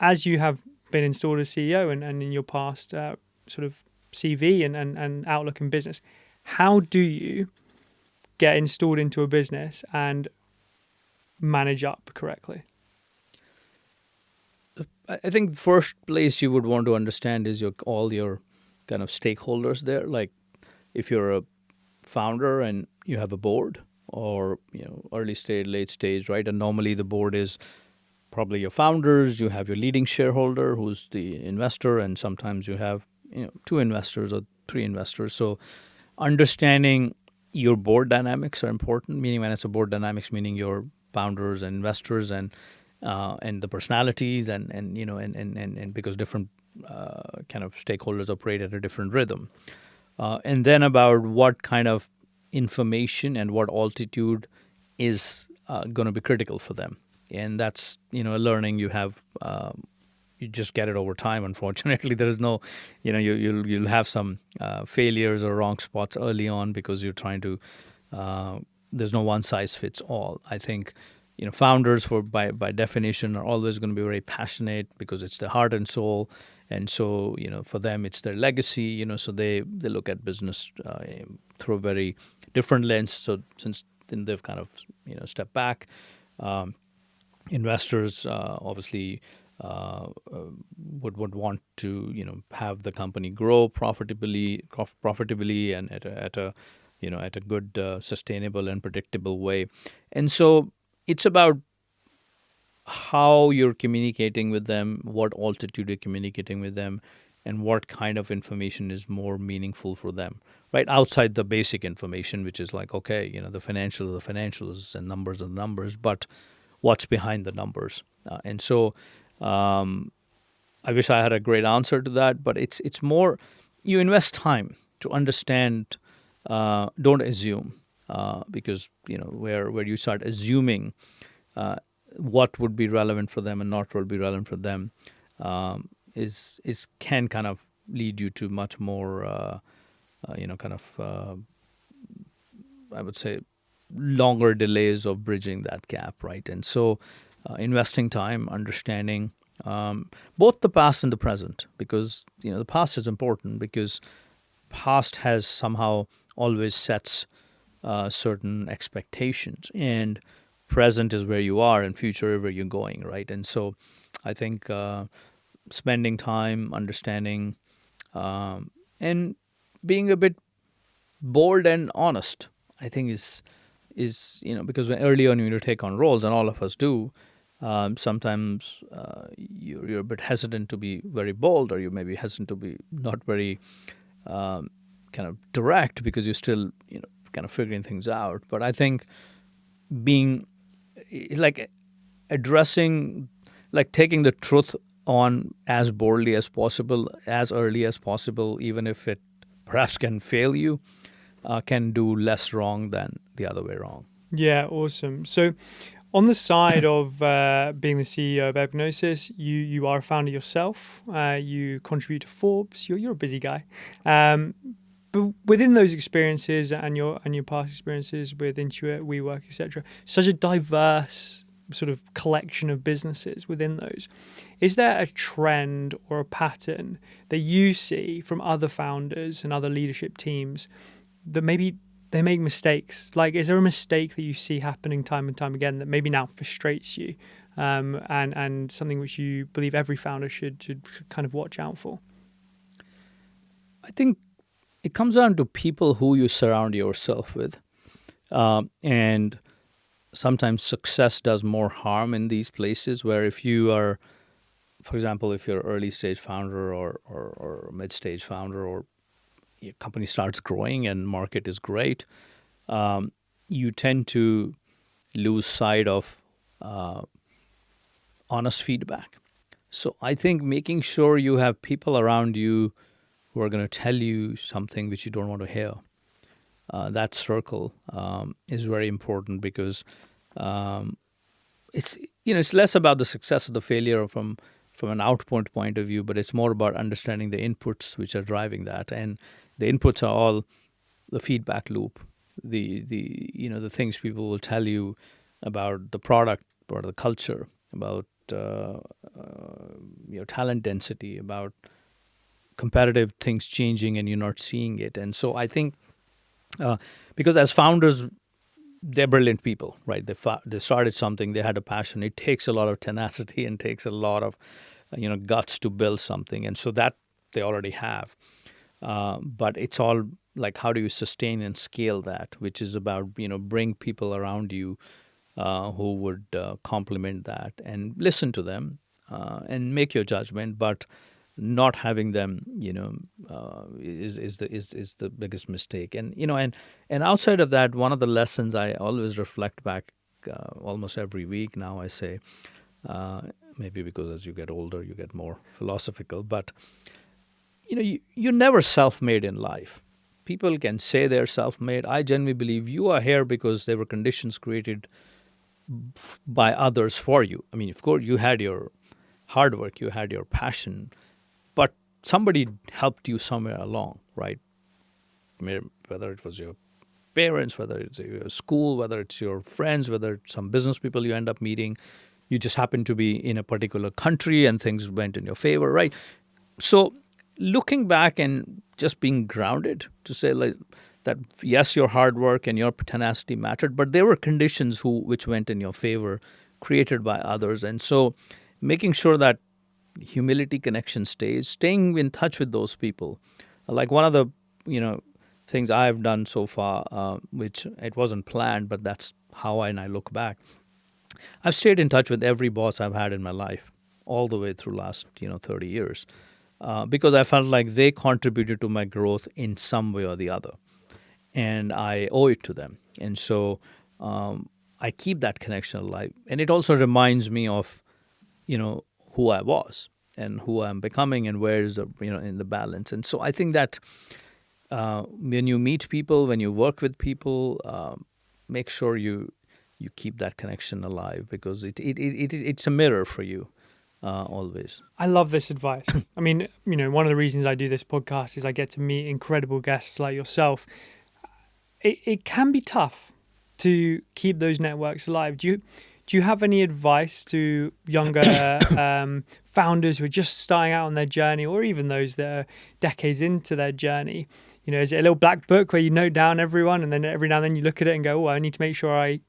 [SPEAKER 2] as you have been installed as CEO and in your past sort of CV and outlook in business, how do you get installed into a business and manage up correctly?
[SPEAKER 1] I think the first place you would want to understand is all your kind of stakeholders there. Like if you're a founder and you have a board, or early stage, late stage, right? And normally the board is probably your founders. You have your leading shareholder, who's the investor, and sometimes you have two investors or three investors. So understanding your board dynamics are important. Meaning, when I say board dynamics, meaning your founders and investors and the personalities and because different kind of stakeholders operate at a different rhythm. And then about what kind of information and what altitude is going to be critical for them. And that's, a learning you have, you just get it over time. Unfortunately, there is no, you'll have some failures or wrong spots early on because you're trying to, there's no one size fits all. I think, founders by definition are always going to be very passionate because it's their heart and soul. And so, for them, it's their legacy, so they look at business through a very different lens. So since then they've kind of, stepped back. Investors obviously would want to, have the company grow profitably and at a good, sustainable and predictable way. And so it's about how you're communicating with them, what altitude you're communicating with them, and what kind of information is more meaningful for them, right? Outside the basic information, which is like, okay, the financials and numbers are the numbers, but what's behind the numbers? And so I wish I had a great answer to that, but it's more, you invest time to understand, don't assume, because, where you start assuming what would be relevant for them and not would be relevant for them can kind of lead you to much more, I would say, longer delays of bridging that gap, right? And so investing time, understanding both the past and the present, because, the past is important because past has somehow always sets certain expectations, and present is where you are and future is where you're going, right? And so I think spending time understanding and being a bit bold and honest, I think is because early on when you take on roles, and all of us do, sometimes you're a bit hesitant to be very bold, or you may be hesitant to be not very kind of direct because you're still kind of figuring things out. But I think being like addressing like taking the truth on as boldly as possible, as early as possible, even if it perhaps can fail you, can do less wrong than the other way around.
[SPEAKER 2] Yeah, awesome. So, on the side of being the CEO of Epignosis, you are a founder yourself. You contribute to Forbes. You're a busy guy. But within those experiences and your past experiences with Intuit, WeWork, etc., such a diverse sort of collection of businesses within those. Is there a trend or a pattern that you see from other founders and other leadership teams that maybe they make mistakes? Like, is there a mistake that you see happening time and time again that maybe now frustrates you, and something which you believe every founder should kind of watch out for?
[SPEAKER 1] I think it comes down to people who you surround yourself with. And sometimes success does more harm in these places where if you are, for example, if you're early stage founder or mid stage founder, or your company starts growing and market is great, you tend to lose sight of honest feedback. So I think making sure you have people around you who are going to tell you something which you don't want to hear, that circle is very important, because it's less about the success or the failure from an output point of view, but it's more about understanding the inputs which are driving that. And the inputs are all the feedback loop, the things people will tell you about the product or the culture, about talent density, about competitive things changing and you're not seeing it. And so I think because as founders, they're brilliant people, right? They started something, they had a passion. It takes a lot of tenacity and takes a lot of guts to build something, and so that they already have. But it's all like, how do you sustain and scale that, which is about bring people around you who would complement that and listen to them and make your judgment, but not having them, is the biggest mistake. And and outside of that, one of the lessons I always reflect back almost every week now, I say, maybe because as you get older, you get more philosophical, but you're never self-made in life. People can say they're self-made. I genuinely believe you are here because there were conditions created by others for you. I mean, of course, you had your hard work, you had your passion, but somebody helped you somewhere along, right? Whether it was your parents, whether it's your school, whether it's your friends, whether it's some business people you end up meeting, you just happen to be in a particular country and things went in your favor, right? So looking back and just being grounded to say that, yes, your hard work and your tenacity mattered, but there were conditions which went in your favor, created by others. And so making sure that humility connection stays, staying in touch with those people. Like one of the things I've done so far, which it wasn't planned, but that's how I look back. I've stayed in touch with every boss I've had in my life, all the way through last 30 years, because I felt like they contributed to my growth in some way or the other, and I owe it to them. And so I keep that connection alive, and it also reminds me of who I was and who I'm becoming and where is the in the balance. And so I think that when you meet people, when you work with people, make sure you keep that connection alive, because it's a mirror for you always.
[SPEAKER 2] I love this advice. I mean, one of the reasons I do this podcast is I get to meet incredible guests like yourself. It can be tough to keep those networks alive. Do you have any advice to younger founders who are just starting out on their journey, or even those that are decades into their journey? Is it a little black book where you note down everyone, and then every now and then you look at it and go, "Oh, I need to make sure I,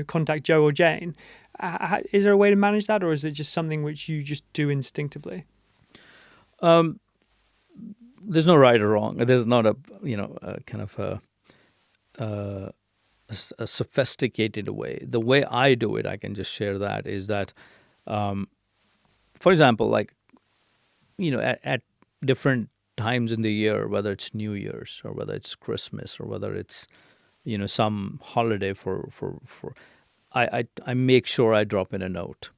[SPEAKER 2] contact Joe or Jane"? Is there a way to manage that, or is it just something which you just do instinctively?
[SPEAKER 1] There's no right or wrong. There's not a kind of a sophisticated way. The way I do it, I can just share that, is that, for example, like, at different times in the year, whether it's New Year's or whether it's Christmas or whether it's, some holiday I make sure I drop in a note,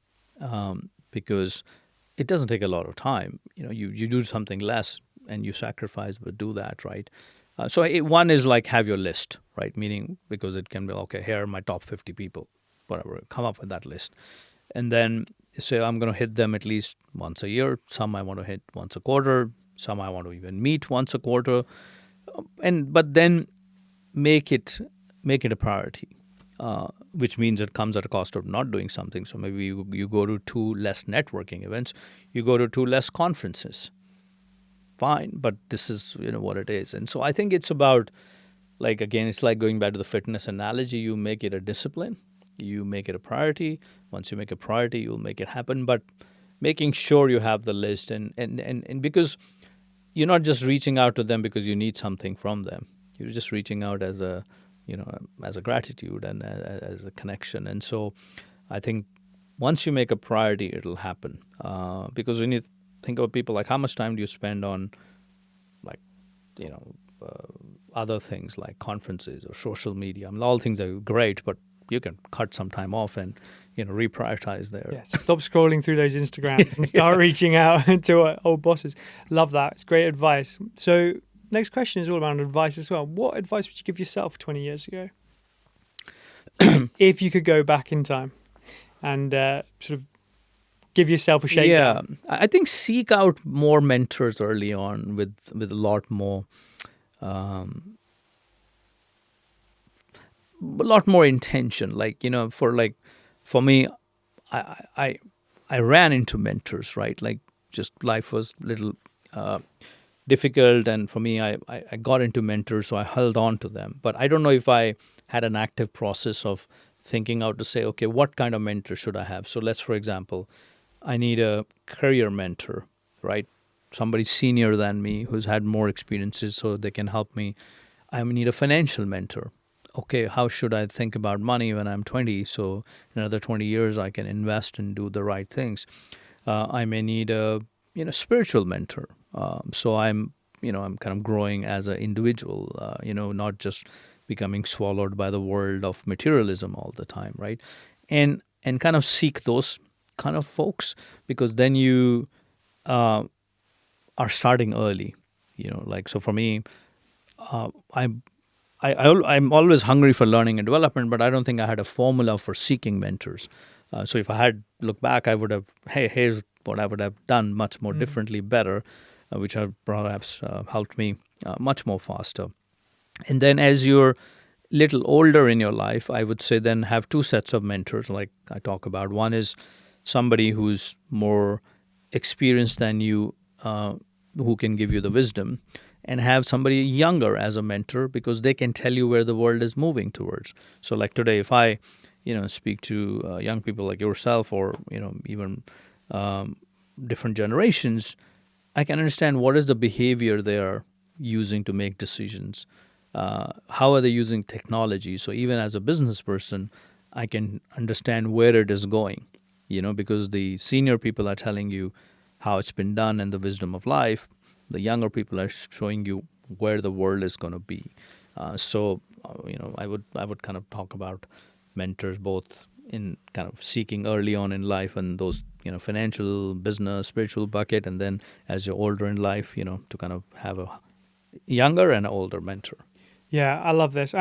[SPEAKER 1] because it doesn't take a lot of time. You do something less and you sacrifice, but do that, right? One is like have your list, right? Meaning because it can be, okay, here are my top 50 people, whatever, come up with that list. And then say, I'm going to hit them at least once a year. Some I want to hit once a quarter. Some I want to even meet once a quarter. But then make it a priority, which means it comes at a cost of not doing something. So maybe you go to 2 less networking events. You go to 2 less conferences. Fine, but this is what it is. And so I think it's about, like, again, it's like going back to the fitness analogy. You make it a discipline, you make it a priority. Once you make a priority, you'll make it happen. But making sure you have the list, and because you're not just reaching out to them because you need something from them. You're just reaching out as a gratitude and as a connection. And so I think once you make a priority, it'll happen. Because when you think about people, like, how much time do you spend on, like, other things like conferences or social media? I mean, all things are great, but you can cut some time off and reprioritize there.
[SPEAKER 2] Yeah, stop scrolling through those Instagrams and start reaching out to old bosses. Love that. It's great advice. So next question is all around advice as well. What advice would you give yourself 20 years ago? If you could go back in time and sort of give yourself a shakedown.
[SPEAKER 1] Yeah, I think seek out more mentors early on with a lot more intention. Like, for me, I ran into mentors, right? Like, just life was a little difficult, and for me, I got into mentors, so I held on to them. But I don't know if I had an active process of thinking out to say, okay, what kind of mentor should I have? So let's, for example, I need a career mentor, right? Somebody senior than me who's had more experiences so they can help me. I need a financial mentor. Okay, how should I think about money when I'm 20? So in another 20 years, I can invest and do the right things. I may need a spiritual mentor. So I'm kind of growing as an individual, not just becoming swallowed by the world of materialism all the time, right? And kind of seek those kind of folks, because then you are starting early, like, so for me, I'm always hungry for learning and development, but I don't think I had a formula for seeking mentors. So if I had looked back, I would have, hey, here's what I would have done much more differently, better, which have perhaps helped me much more faster. And then as you're little older in your life, I would say then have 2 sets of mentors, like I talk about. One is somebody who's more experienced than you, who can give you the wisdom, and have somebody younger as a mentor, because they can tell you where the world is moving towards. So like today, if I, speak to young people like yourself, or, even different generations, I can understand what is the behavior they are using to make decisions. How are they using technology? So even as a business person, I can understand where it is going, because the senior people are telling you how it's been done and the wisdom of life. The younger people are showing you where the world is going to be. I would kind of talk about mentors both in kind of seeking early on in life, and those, financial, business, spiritual bucket, and then as you're older in life, to kind of have a younger and older mentor.
[SPEAKER 2] Yeah, I love this.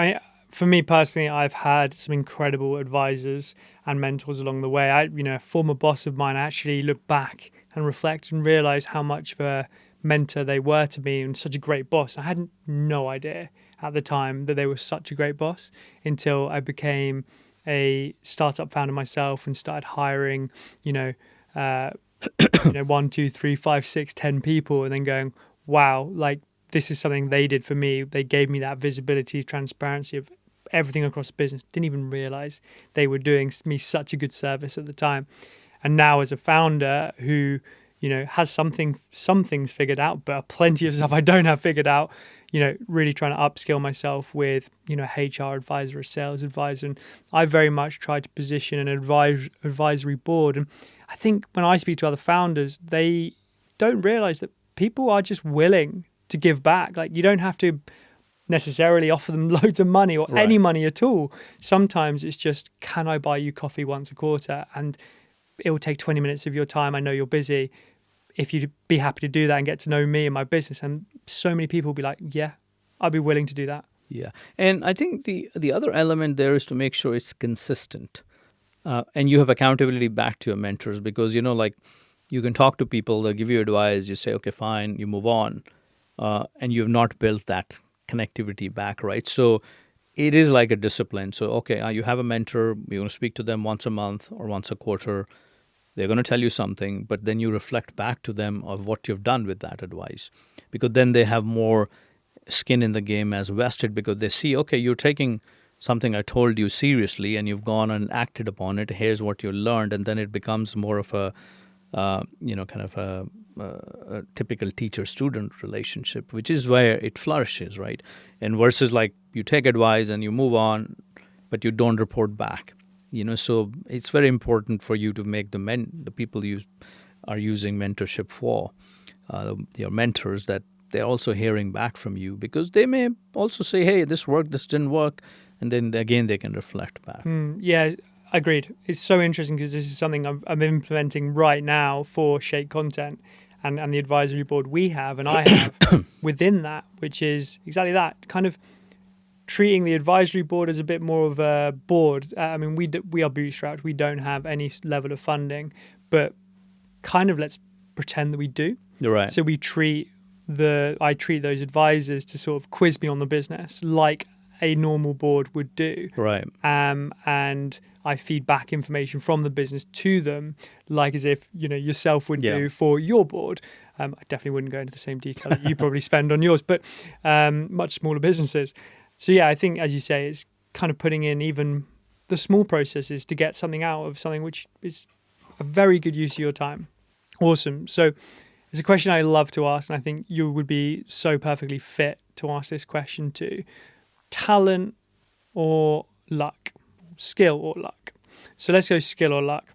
[SPEAKER 2] For me personally, I've had some incredible advisors and mentors along the way. A former boss of mine, I actually look back and reflect and realize how much of a mentor they were to me, and such a great boss. I had no idea at the time that they were such a great boss until I became a startup founder myself and started hiring, 1, 2, 3, 5, 6, 10 people, and then going, wow, like, this is something they did for me. They gave me that visibility, transparency of everything across the business. Didn't even realize they were doing me such a good service at the time. And now as a founder who, has some things figured out, but plenty of stuff I don't have figured out, really trying to upskill myself with, HR advisor, a sales advisor. And I very much try to position an advisory board. And I think when I speak to other founders, they don't realize that people are just willing to give back. Like, you don't have to necessarily offer them loads of money or any money at all. Sometimes it's just, can I buy you coffee once a quarter? And it will take 20 minutes of your time. I know you're busy. If you'd be happy to do that and get to know me and my business. And so many people will be like, yeah, I'd be willing to do that.
[SPEAKER 1] Yeah. And I think the other element there is to make sure it's consistent. And you have accountability back to your mentors because, like you can talk to people, they'll give you advice, you say, okay, fine, you move on. And you've not built that connectivity back, right? So it is like a discipline. So, okay, you have a mentor, you're going to speak to them once a month or once a quarter. They're going to tell you something, but then you reflect back to them of what you've done with that advice. Because then they have more skin in the game as vested because they see, okay, you're taking something I told you seriously and you've gone and acted upon it. Here's what you learned. And then it becomes more of a, kind of a typical teacher-student relationship, which is where it flourishes, right? And versus like you take advice and you move on, but you don't report back. So it's very important for you to make the people you are using mentorship for, your mentors, that they're also hearing back from you because they may also say, hey, this worked, this didn't work. And then again, they can reflect back.
[SPEAKER 2] Yeah, agreed. It's so interesting because this is something I'm implementing right now for Shake Content and the advisory board we have and I have within that, which is exactly that, kind of treating the advisory board as a bit more of a board. I mean, we are bootstrapped. We don't have any level of funding, but kind of let's pretend that we do.
[SPEAKER 1] You're right.
[SPEAKER 2] So I treat those advisors to sort of quiz me on the business like a normal board would do.
[SPEAKER 1] Right.
[SPEAKER 2] And I feed back information from the business to them, like as if, yourself would do for your board. I definitely wouldn't go into the same detail that you probably spend on yours, but much smaller businesses. So yeah, I think, as you say, it's kind of putting in even the small processes to get something out of something which is a very good use of your time. Awesome. So it's a question I love to ask, and I think you would be so perfectly fit to ask this question too. Talent or luck? Skill or luck? So let's go skill or luck.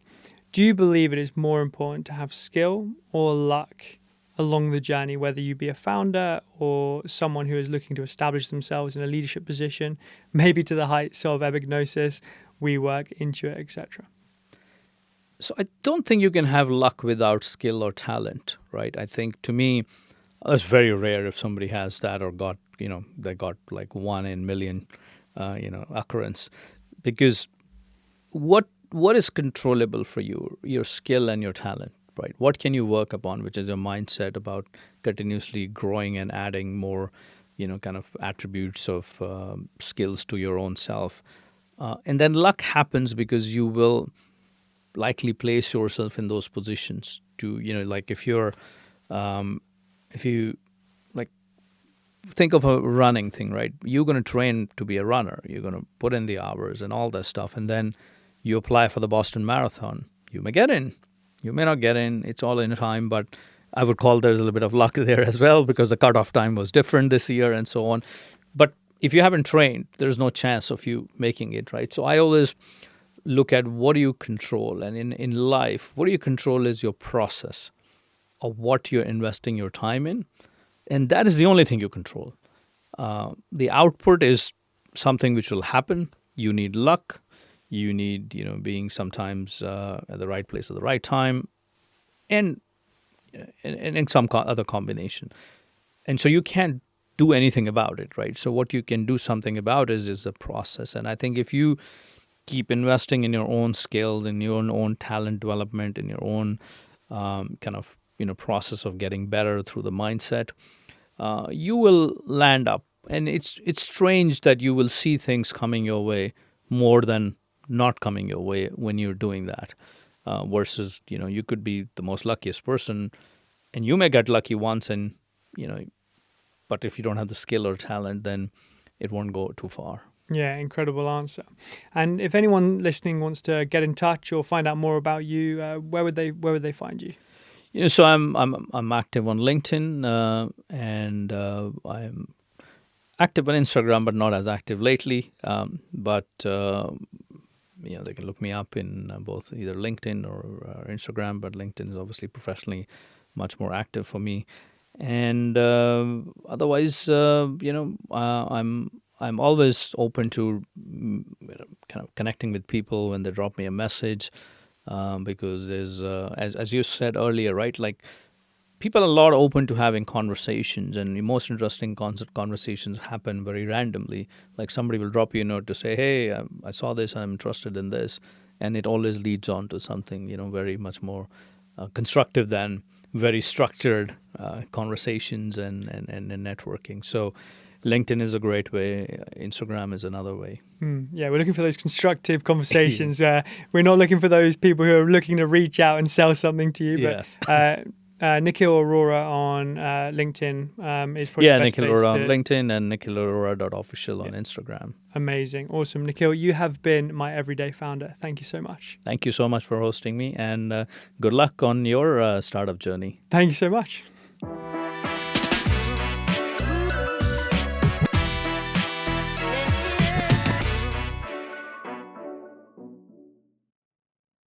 [SPEAKER 2] Do you believe it is more important to have skill or luck along the journey, whether you be a founder or someone who is looking to establish themselves in a leadership position, maybe to the heights of Epignosis, WeWork, Intuit, etc.?
[SPEAKER 1] So I don't think you can have luck without skill or talent, right? I think to me, it's very rare if somebody has that or got, they got like 1 in a million, occurrence. Because what is controllable for you? Your skill and your talent, right? What can you work upon, which is your mindset about continuously growing and adding more, kind of attributes of skills to your own self. And then luck happens because you will likely place yourself in those positions to, like if you like think of a running thing, right? You're going to train to be a runner. You're going to put in the hours and all that stuff. And then you apply for the Boston Marathon. You may get in. You may not get in. It's all in time. But I would call there's a little bit of luck there as well because the cutoff time was different this year and so on. But if you haven't trained, there's no chance of you making it, right? So I always look at what do you control. And in life, what do you control is your process of what you're investing your time in. And that is the only thing you control. The output is something which will happen. You need luck. You need, being sometimes at the right place at the right time, and in some other combination. And so you can't do anything about it, right? So what you can do something about is the process. And I think if you keep investing in your own skills, in your own talent development, in your own kind of process of getting better through the mindset, you will land up. And it's strange that you will see things coming your way more than not coming your way when you're doing that. Versus, you could be the most luckiest person and you may get lucky once and, but if you don't have the skill or talent, then it won't go too far.
[SPEAKER 2] Yeah, incredible answer. And if anyone listening wants to get in touch or find out more about you, where would they find you?
[SPEAKER 1] So I'm active on LinkedIn and I'm active on Instagram, but not as active lately. But they can look me up in both either LinkedIn or Instagram. But LinkedIn is obviously professionally much more active for me. And otherwise, I'm always open to kind of connecting with people when they drop me a message. because there's, as you said earlier, right? Like people are a lot open to having conversations, and the most interesting conversations happen very randomly. Like somebody will drop you a note to say, "Hey, I saw this. I'm interested in this," and it always leads on to something very much more constructive than very structured conversations and networking. So LinkedIn is a great way. Instagram is another way.
[SPEAKER 2] Yeah, we're looking for those constructive conversations. We're not looking for those people who are looking to reach out and sell something to you.
[SPEAKER 1] Yes.
[SPEAKER 2] But Nikhil Arora on LinkedIn is probably the best
[SPEAKER 1] Nikhil
[SPEAKER 2] place
[SPEAKER 1] Arora on
[SPEAKER 2] to...
[SPEAKER 1] LinkedIn and nikhilorora.official on Instagram.
[SPEAKER 2] Amazing. Awesome. Nikhil, you have been my everyday founder. Thank you so much.
[SPEAKER 1] Thank you so much for hosting me, and good luck on your startup journey.
[SPEAKER 2] Thank you so much.